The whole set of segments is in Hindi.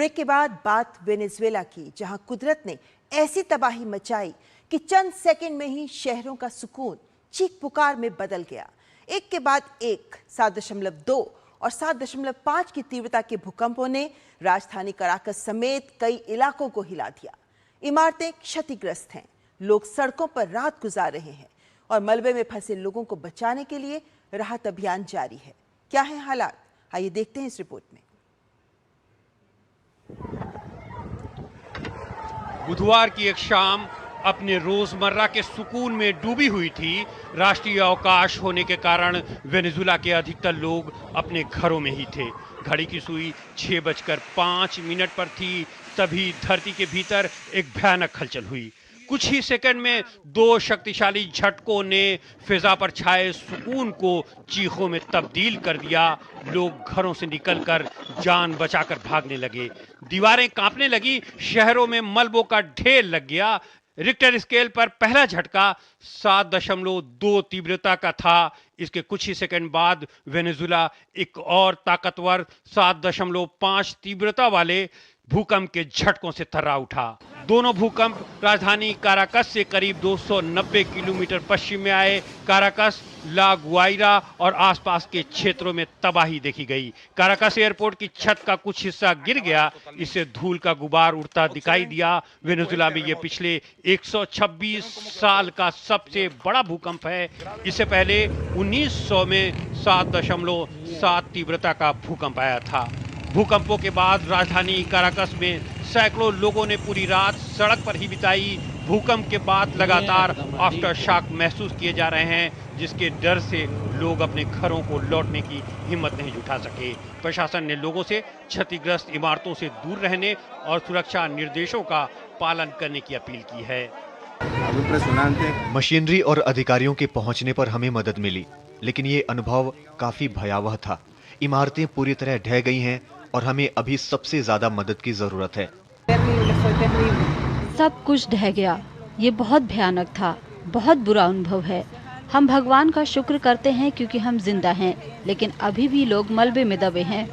ब्रेक के बाद बात वेनेजुएला की, जहां कुदरत ने ऐसी तबाही मचाई कि चंद सेकंड में ही शहरों का सुकून चीख पुकार में बदल गया। एक के बाद एक 7.2 और 7.5 की तीव्रता के भूकंपों ने राजधानी कराकस समेत कई इलाकों को हिला दिया। इमारतें क्षतिग्रस्त हैं, लोग सड़कों पर रात गुजार रहे हैं और मलबे में फंसे लोगों को बचाने के लिए राहत अभियान जारी है। क्या है हालात, आइए देखते हैं इस रिपोर्ट में। बुधवार की एक शाम अपने रोजमर्रा के सुकून में डूबी हुई थी। राष्ट्रीय अवकाश होने के कारण वेनेजुएला के अधिकतर लोग अपने घरों में ही थे। घड़ी की सुई 6:05 पर थी, तभी धरती के भीतर एक भयानक हलचल हुई। कुछ ही सेकंड में दो शक्तिशाली झटकों ने फिजा पर छाए सुकून को चीखों में तब्दील कर दिया। लोग घरों से निकलकर जान बचाकर भागने लगे, दीवारें कांपने लगी, शहरों में मलबों का ढेर लग गया। रिक्टर स्केल पर पहला झटका 7.2 तीव्रता का था। इसके कुछ ही सेकंड बाद वेनेजुएला एक और ताकतवर 7.5 तीव्रता वाले भूकंप के झटकों से थर्रा उठा। दोनों भूकंप राजधानी काराकस से करीब 290 किलोमीटर पश्चिम में आए। काराकस, ला गुआइरा और आसपास के क्षेत्रों में तबाही देखी गई। काराकस एयरपोर्ट की छत का कुछ हिस्सा गिर गया, इससे धूल का गुबार उड़ता दिखाई दिया। वेनेजुएला में यह पिछले 126 साल का सबसे बड़ा भूकंप है। इससे पहले 1900 में 7.7 तीव्रता का भूकंप आया था। भूकंपों के बाद राजधानी काराकस में सैकड़ों लोगों ने पूरी रात सड़क पर ही बिताई। भूकंप के बाद लगातार आफ्टर शॉक महसूस किए जा रहे हैं, जिसके डर से लोग अपने घरों को लौटने की हिम्मत नहीं जुटा सके। प्रशासन ने लोगों से क्षतिग्रस्त इमारतों से दूर रहने और सुरक्षा निर्देशों का पालन करने की अपील की है। मशीनरी और अधिकारियों के पहुंचने पर हमें मदद मिली, लेकिन ये अनुभव काफी भयावह था। इमारतें पूरी तरह ढह गई हैं और हमें अभी सबसे ज्यादा मदद की जरूरत है। सब कुछ ढह गया, ये बहुत भयानक था, बहुत बुरा अनुभव है। हम भगवान का शुक्र करते हैं क्योंकि हम जिंदा हैं, लेकिन अभी भी लोग मलबे में दबे हैं।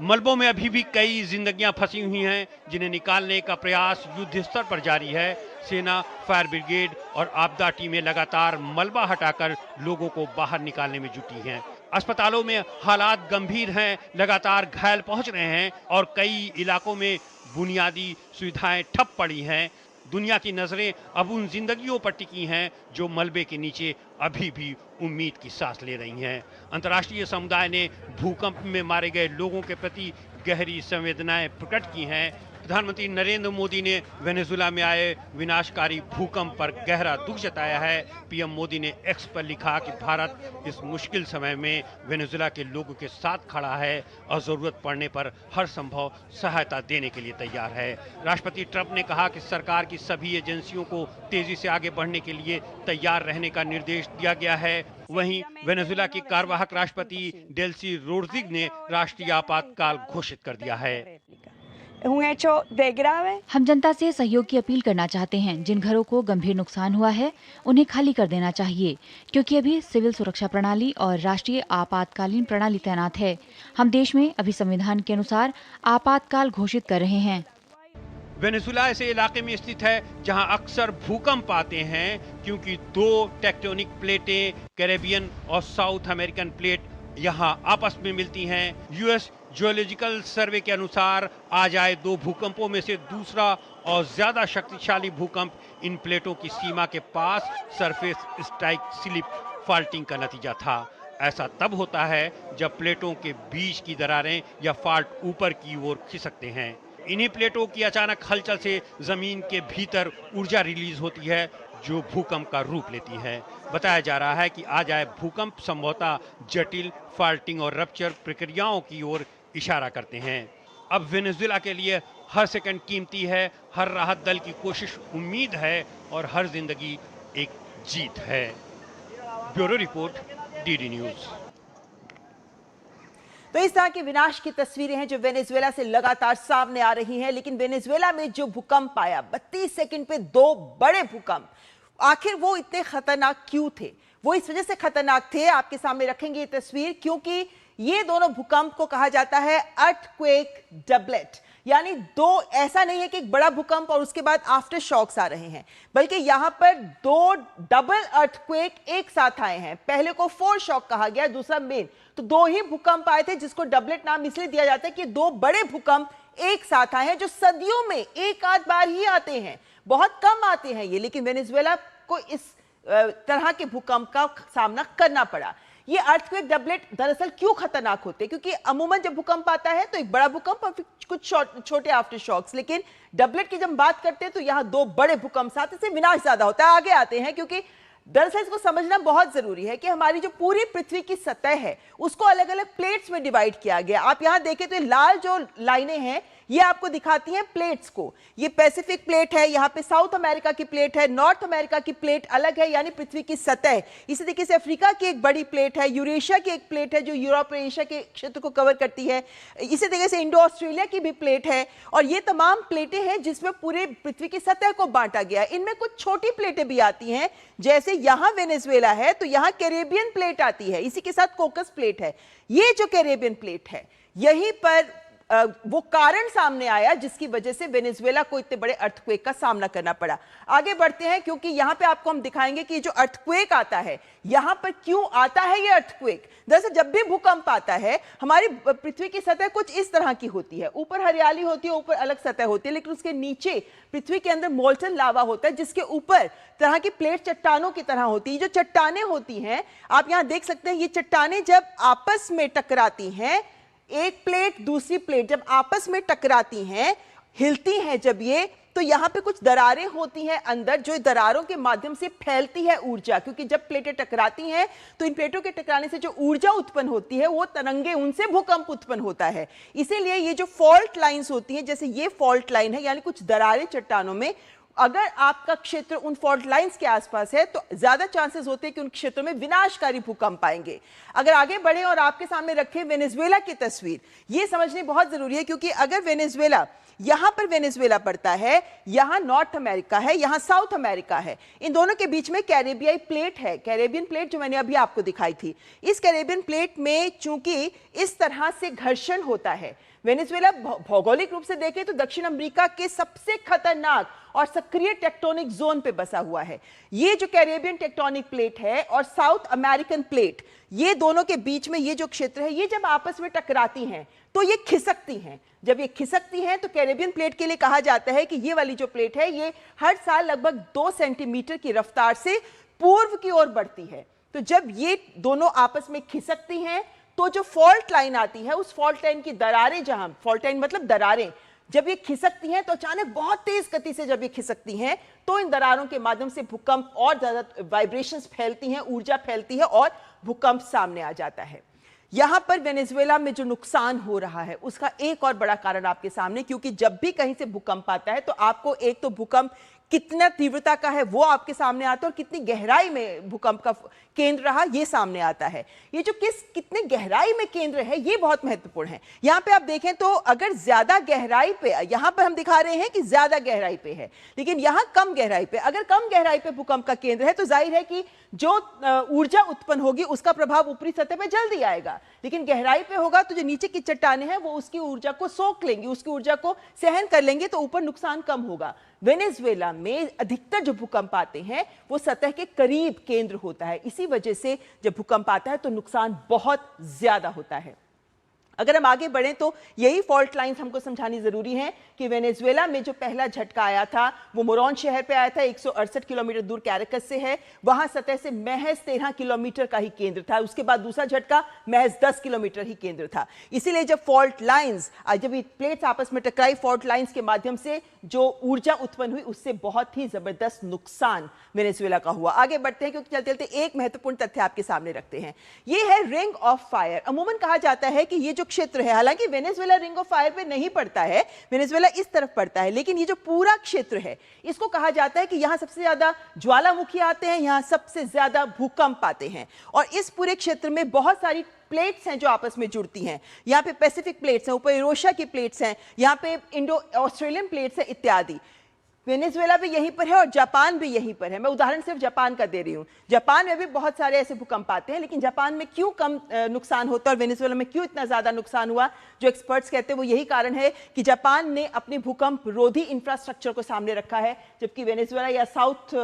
मलबों में अभी भी कई जिंदगियां फंसी हुई हैं, जिन्हें निकालने का प्रयास युद्ध स्तर पर जारी है। सेना, फायर ब्रिगेड और आपदा टीमें लगातार मलबा हटाकर लोगों को बाहर निकालने में जुटी हैं। अस्पतालों में हालात गंभीर हैं, लगातार घायल पहुंच रहे हैं और कई इलाकों में बुनियादी सुविधाएं ठप पड़ी हैं। दुनिया की नजरें अब उन जिंदगियों पर टिकी हैं जो मलबे के नीचे अभी भी उम्मीद की सांस ले रही हैं। अंतर्राष्ट्रीय समुदाय ने भूकंप में मारे गए लोगों के प्रति गहरी संवेदनाएं प्रकट की हैं। प्रधानमंत्री नरेंद्र मोदी ने वेनेजुएला में आए विनाशकारी भूकंप पर गहरा दुख जताया है। पीएम मोदी ने एक्स पर लिखा कि भारत इस मुश्किल समय में वेनेजुएला के लोगों के साथ खड़ा है और जरूरत पड़ने पर हर संभव सहायता देने के लिए तैयार है। राष्ट्रपति ट्रंप ने कहा कि सरकार की सभी एजेंसियों को तेजी से आगे बढ़ने के लिए तैयार रहने का निर्देश दिया गया है। वहीं वेनेजुएला की कार्यवाहक राष्ट्रपति डेल्सी रोड्रिग्स ने राष्ट्रीय आपातकाल घोषित कर दिया है। हम जनता से सहयोग की अपील करना चाहते हैं। जिन घरों को गंभीर नुकसान हुआ है उन्हें खाली कर देना चाहिए, क्योंकि अभी सिविल सुरक्षा प्रणाली और राष्ट्रीय आपातकालीन प्रणाली तैनात है। हम देश में अभी संविधान के अनुसार आपातकाल घोषित कर रहे हैं। वेनेजुएला ऐसे इलाके में स्थित है जहां अक्सर भूकंप आते हैं, क्योंकि दो टेक्टोनिक प्लेटें, कैरेबियन और साउथ अमेरिकन प्लेट यहां आपस में मिलती हैं। यूएस जियोलॉजिकल सर्वे के अनुसार आज आए दो भूकंपों में से दूसरा और ज्यादा शक्तिशाली भूकंप इन प्लेटों की सीमा के पास सरफेस स्ट्राइक स्लिप फॉल्टिंग का नतीजा था। ऐसा तब होता है जब प्लेटों के बीच की दरारें या फॉल्ट ऊपर की ओर खिसकते हैं। इन्हीं प्लेटों की अचानक हलचल से जमीन के भीतर ऊर्जा रिलीज होती है, जो भूकंप का रूप लेती है। बताया जा रहा है कि आज आए भूकंप संभवतः जटिल फॉल्टिंग और रप्चर प्रक्रियाओं की ओर इशारा करते हैं। अब वेनेजुएला के लिए हर सेकंड कीमती है, हर राहत दल की कोशिश उम्मीद है और हर जिंदगी एक जीत है। Bureau report, DD news. तो इस तरह की विनाश की तस्वीरें हैं जो वेनेजुएला से लगातार सामने आ रही हैं। लेकिन वेनेजुएला में जो भूकंप आया, 32 सेकंड पे 2 बड़े भूकंप, आखिर वो इतने खतरनाक क्यों थे? वो इस वजह से खतरनाक थे, आपके सामने रखेंगे ये तस्वीर, क्योंकि ये दोनों भूकंप को कहा जाता है अर्थक्वेक डबलेट, यानी दो, ऐसा नहीं है कि एक बड़ा भूकंप और उसके बाद आफ्टर शॉक्स आ रहे हैं, बल्कि यहां पर दो डबल अर्थक्वेक एक साथ आए हैं। पहले को फोर शॉक कहा गया, दूसरा मेन, तो दो ही भूकंप आए थे, जिसको डबलेट नाम इसलिए दिया जाता है कि दो बड़े भूकंप एक साथ आए हैं, जो सदियों में एक आध बार ही आते हैं, बहुत कम आते हैं ये। लेकिन वेनेजुएला को इस तरह के भूकंप का सामना करना पड़ा। ये अर्थक्वेक डबलेट दरअसल क्यों खतरनाक होते हैं? क्योंकि अमूमन जब भूकंप आता है तो एक बड़ा भूकंप और फिर कुछ छोटे आफ्टर शॉक्स, लेकिन डबलेट की जब बात करते हैं तो यहां दो बड़े भूकंप साथ, इससे विनाश ज्यादा होता है। आगे आते हैं, क्योंकि दरअसल इसको समझना बहुत जरूरी है कि हमारी जो पूरी पृथ्वी की सतह है उसको अलग अलग प्लेट्स में डिवाइड किया गया। आप यहां देखें तो ये लाल जो लाइनें हैं ये आपको दिखाती हैं प्लेट्स को। ये पैसिफिक प्लेट है, यहाँ पे साउथ अमेरिका की प्लेट है, नॉर्थ अमेरिका की प्लेट अलग है, यानी पृथ्वी की सतह। इसी तरीके से अफ्रीका की एक बड़ी प्लेट है, यूरेशिया की एक प्लेट है जो यूरोप और एशिया के क्षेत्र को कवर करती है। इसी तरीके से इंडो ऑस्ट्रेलिया की भी प्लेट है, और ये तमाम प्लेटें हैं जिसमें पूरे पृथ्वी की सतह को बांटा गया है। इनमें कुछ छोटी प्लेटें भी आती हैं, जैसे यहाँ वेनेजुएला है तो यहाँ कैरेबियन प्लेट आती है, इसी के साथ कोकस प्लेट है। ये जो कैरेबियन प्लेट है, यहीं पर वो कारण सामने आया जिसकी वजह से वेनेजुएला को इतने बड़े अर्थक्वेक का सामना करना पड़ा। आगे बढ़ते हैं, क्योंकि यहां पे आपको हम दिखाएंगे कि जो अर्थक्वेक आता है यहां पर क्यों आता है। ये अर्थक्वेक दरअसल जब भी भूकंप आता है हमारी पृथ्वी की सतह कुछ इस तरह की होती है, ऊपर हरियाली होती है, ऊपर अलग सतह होती है, लेकिन उसके नीचे पृथ्वी के अंदर मोल्टन लावा होता है, जिसके ऊपर तरह की प्लेट चट्टानों की तरह होती है। जो चट्टानें होती हैं आप यहां देख सकते हैं, ये चट्टानें जब आपस में टकराती हैं, एक प्लेट दूसरी प्लेट जब आपस में टकराती हैं, हिलती हैं जब ये, तो यहां पे कुछ दरारें होती हैं अंदर, जो दरारों के माध्यम से फैलती है ऊर्जा। क्योंकि जब प्लेटें टकराती हैं तो इन प्लेटों के टकराने से जो ऊर्जा उत्पन्न होती है वो तरंगे, उनसे भूकंप उत्पन्न होता है। इसीलिए ये जो फॉल्ट लाइंस होती हैं, जैसे ये फॉल्ट लाइन है, यानी कुछ दरारें चट्टानों में, अगर आपका क्षेत्र उन फॉल्ट लाइंस के आसपास है तो ज्यादा चांसेस होते हैं कि उन क्षेत्रों में विनाशकारी भूकंप आएंगे। अगर आगे बढ़े और आपके सामने रखें वेनेजुएला की तस्वीर, यह समझनी बहुत जरूरी है, क्योंकि अगर वेनेजुएला, यहां पर वेनेजुएला पड़ता है, यहां नॉर्थ अमेरिका है, यहां साउथ अमेरिका है, इन दोनों के बीच में कैरेबियाई प्लेट है, कैरेबियन प्लेट जो मैंने अभी आपको दिखाई थी। इस कैरेबियन प्लेट में चूंकि इस तरह से घर्षण होता है, वेनेजुएला भौगोलिक रूप से देखें तो दक्षिण अमेरिका के सबसे खतरनाक और सक्रिय टेक्टोनिक जोन पे बसा हुआ है। ये जो कैरेबियन टेक्टोनिक प्लेट है और साउथ अमेरिकन प्लेट, ये दोनों के बीच में ये जो क्षेत्र है, ये जब आपस में टकराती हैं तो ये खिसकती हैं। जब ये खिसकती हैं तो कैरेबियन प्लेट के लिए कहा जाता है कि ये वाली जो प्लेट है ये हर साल लगभग 2 सेंटीमीटर की रफ्तार से पूर्व की ओर बढ़ती है। तो जब ये दोनों आपस में खिसकती हैं तो जो फॉल्ट लाइन आती है, उस फॉल्ट लाइन की दरारें, जहां फॉल्ट लाइन मतलब दरारें, जब ये खिसकती हैं तो अचानक बहुत तेज गति से जब ये खिसकती हैं तो इन दरारों के माध्यम से भूकंप और ज्यादा वाइब्रेशंस फैलती हैं, ऊर्जा फैलती है और भूकंप सामने आ जाता है। यहां पर वेनेजुएला में जो नुकसान हो रहा है उसका एक और बड़ा कारण आपके सामने, क्योंकि जब भी कहीं से भूकंप आता है तो आपको एक तो भूकंप कितना तीव्रता का है वो आपके सामने आता है और कितनी गहराई में भूकंप का केंद्र रहा ये सामने आता है। ये जो कितने गहराई में केंद्र है ये बहुत महत्वपूर्ण है। यहाँ पे आप देखें तो अगर ज्यादा गहराई पे, यहाँ पर हम दिखा रहे हैं कि ज्यादा गहराई पे है, लेकिन यहाँ कम गहराई पे, अगर कम गहराई पे भूकंप का केंद्र है तो जाहिर है कि जो ऊर्जा उत्पन्न होगी उसका प्रभाव ऊपरी सतह पे जल्दी आएगा, लेकिन गहराई पे होगा तो जो नीचे की चट्टानें हैं वो उसकी ऊर्जा को सोख लेंगी, उसकी ऊर्जा को सहन कर लेंगे, तो ऊपर नुकसान कम होगा। वेनेजुएला में अधिकतर जो भूकंप आते हैं वो सतह के करीब केंद्र होता है, इसी वजह से जब भूकंप आता है तो नुकसान बहुत ज्यादा होता है। अगर हम आगे बढ़ें तो यही फॉल्ट लाइंस हमको समझानी जरूरी है कि वेनेजुएला में जो पहला झटका आया था वो मोरॉन शहर पे आया था, 168 किलोमीटर दूर कैरेकस से है, वहां सतह से महज 13 किलोमीटर का ही केंद्र था। उसके बाद दूसरा झटका महज 10 किलोमीटर ही केंद्र था। इसीलिए जब फॉल्ट लाइंस, जब ये प्लेट्स आपस में टकराई, फॉल्ट लाइंस के माध्यम से जो ऊर्जा उत्पन्न हुई उससे बहुत ही जबरदस्त नुकसान वेनेजुएला का हुआ। आगे बढ़ते हैं क्योंकि चलते चलते एक महत्वपूर्ण तथ्य आपके सामने रखते हैं, ये है रिंग ऑफ फायर। अमूमन कहा जाता है कि ये जो क्षेत्र है, हालांकि वेनेजुएला रिंग ऑफ फायर पे नहीं पड़ता है, वेनेजुएला इस तरफ पड़ता है, लेकिन ये जो पूरा क्षेत्र है इसको कहा जाता है कि यहां सबसे ज्यादा ज्वालामुखी आते हैं, यहां सबसे ज्यादा भूकंप आते हैं, और इस पूरे क्षेत्र में बहुत सारी प्लेट्स हैं जो आपस में जुड़ती हैं। यहाँ पे पैसिफिक प्लेट्स हैं, ऊपर यूरेशिया की प्लेट्स हैं, यहाँ पे इंडो ऑस्ट्रेलियन प्लेट्स हैं इत्यादि। वेनेजुएला भी यहीं पर है और जापान भी यहीं पर है। मैं उदाहरण सिर्फ जापान का दे रही हूँ। जापान में भी बहुत सारे ऐसे भूकंप आते हैं, लेकिन जापान में क्यों कम नुकसान होता है और वेनेजुएला में क्यों इतना ज्यादा नुकसान हुआ, जो एक्सपर्ट्स कहते हैं वो यही कारण है कि जापान ने अपने भूकंप रोधी इंफ्रास्ट्रक्चर को सामने रखा है, जबकि वेनेजुएला या साउथ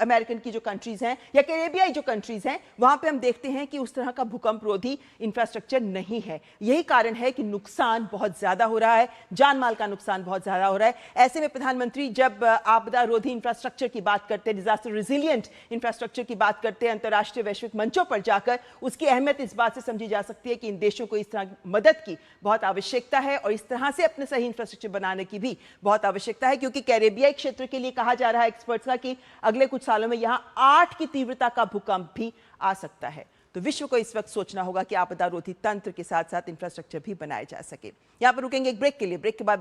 अमेरिकन की जो कंट्रीज हैं या कैरेबियाई जो कंट्रीज हैं, वहां पे हम देखते हैं कि उस तरह का भूकंप रोधी इंफ्रास्ट्रक्चर नहीं है। यही कारण है कि नुकसान बहुत ज्यादा हो रहा है, जान माल का नुकसान बहुत ज्यादा हो रहा है। ऐसे में प्रधानमंत्री जब आपदा रोधी इंफ्रास्ट्रक्चर की बात करते हैं, डिजास्टर रिजिलियंट इंफ्रास्ट्रक्चर की बात करते हैं अंतर्राष्ट्रीय वैश्विक मंचों पर जाकर, उसकी अहमियत इस बात से समझी जा सकती है कि इन देशों को इस तरह मदद की बहुत आवश्यकता है और इस तरह से अपने सही इंफ्रास्ट्रक्चर बनाने की भी बहुत आवश्यकता है, क्योंकि कैरेबियाई क्षेत्र के लिए कहा जा रहा है एक्सपर्ट्स का कि अगले कुछ सालों में यहां 8 की तीव्रता का भूकंप भी आ सकता है। तो विश्व को इस वक्त सोचना होगा कि आपदा रोधी तंत्र के साथ साथ इंफ्रास्ट्रक्चर भी बनाए जा सके। यहां पर रुकेंगे एक ब्रेक के लिए। ब्रेक के बाद